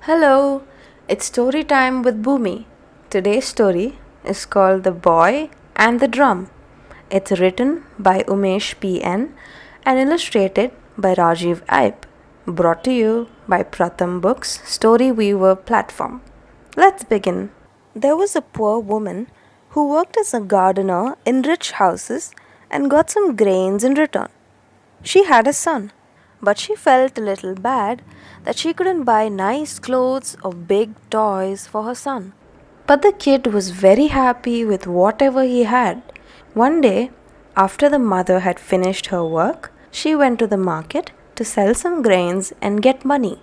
Hello, it's story time with Bhumi. Today's story is called The Boy and the Drum. It's written by Umesh P.N. and illustrated by Rajiv Aip. Brought to you by Pratham Books Story Weaver platform. Let's begin. There was a poor woman who worked as a gardener in rich houses and got some grains in return. She had a son, but she felt a little bad that she couldn't buy nice clothes or big toys for her son. But the kid was very happy with whatever he had. One day, after the mother had finished her work, she went to the market to sell some grains and get money.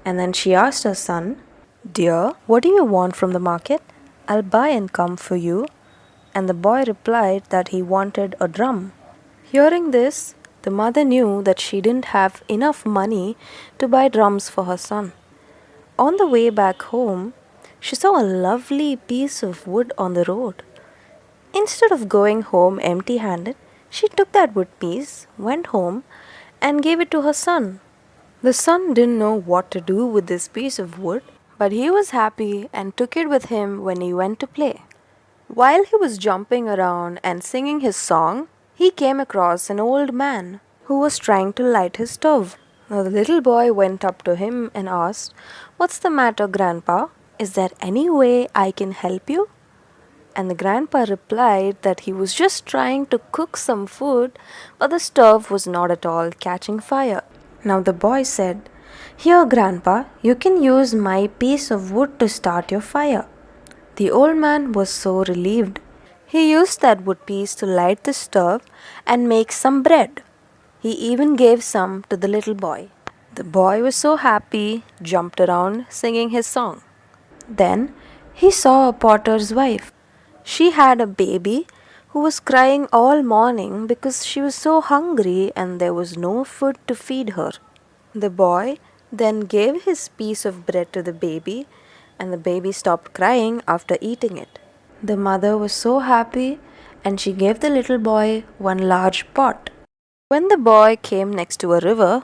And then she asked her son, "Dear, what do you want from the market? I'll buy and come for you." And the boy replied that he wanted a drum. Hearing this, the mother knew that she didn't have enough money to buy drums for her son. On the way back home, she saw a lovely piece of wood on the road. Instead of going home empty handed, she took that wood piece, went home, and gave it to her son. The son didn't know what to do with this piece of wood, but he was happy and took it with him when he went to play. While he was jumping around and singing his song, he came across an old man who was trying to light his stove. Now the little boy went up to him and asked, "What's the matter, Grandpa? Is there any way I can help you?" And the grandpa replied that he was just trying to cook some food, but the stove was not at all catching fire. Now the boy said, "Here, Grandpa, you can use my piece of wood to start your fire." The old man was so relieved. He used that wood piece to light the stove and make some bread. He even gave some to the little boy. The boy was so happy, jumped around singing his song. Then he saw a potter's wife. She had a baby who was crying all morning because she was so hungry and there was no food to feed her. The boy then gave his piece of bread to the baby, and the baby stopped crying after eating it. The mother was so happy and she gave the little boy one large pot. When the boy came next to a river,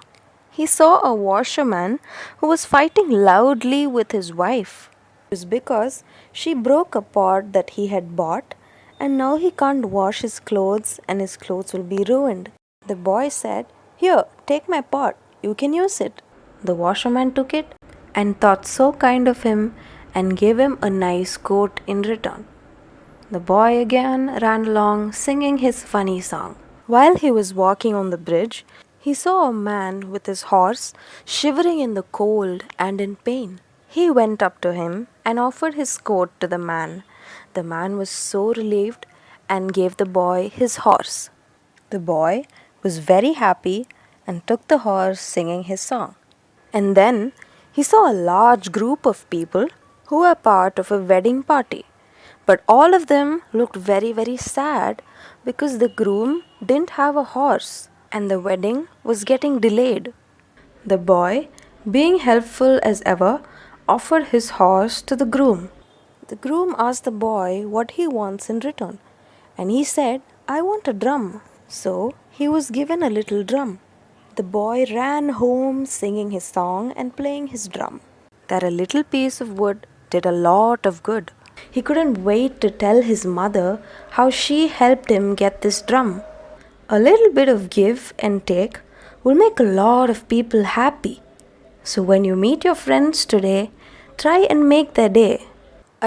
he saw a washerman who was fighting loudly with his wife. It was because she broke a pot that he had bought, and now he can't wash his clothes and his clothes will be ruined. The boy said, "Here, take my pot, you can use it." The washerman took it and thought so kind of him and gave him a nice coat in return. The boy again ran along singing his funny song. While he was walking on the bridge, he saw a man with his horse shivering in the cold and in pain. He went up to him and offered his coat to the man. The man was so relieved and gave the boy his horse. The boy was very happy and took the horse singing his song. And then he saw a large group of people who were part of a wedding party. But all of them looked very, very sad because the groom didn't have a horse and the wedding was getting delayed. The boy, being helpful as ever, offered his horse to the groom. The groom asked the boy what he wants in return, and he said, "I want a drum." So he was given a little drum. The boy ran home singing his song and playing his drum. That a little piece of wood did a lot of good. He couldn't wait to tell his mother how she helped him get this drum. A little bit of give and take will make a lot of people happy. So when you meet your friends today, try and make their day.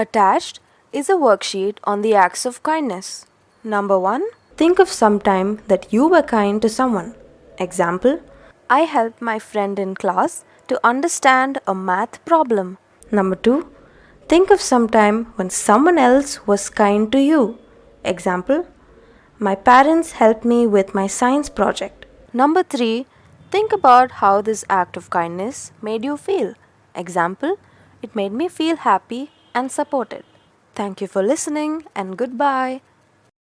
Attached is a worksheet on the acts of kindness. Number 1. Think of some time that you were kind to someone. Example, I helped my friend in class to understand a math problem. Number 2. Think of some time when someone else was kind to you. Example, my parents helped me with my science project. Number 3. Think about how this act of kindness made you feel. Example, it made me feel happy and supported. Thank you for listening and goodbye.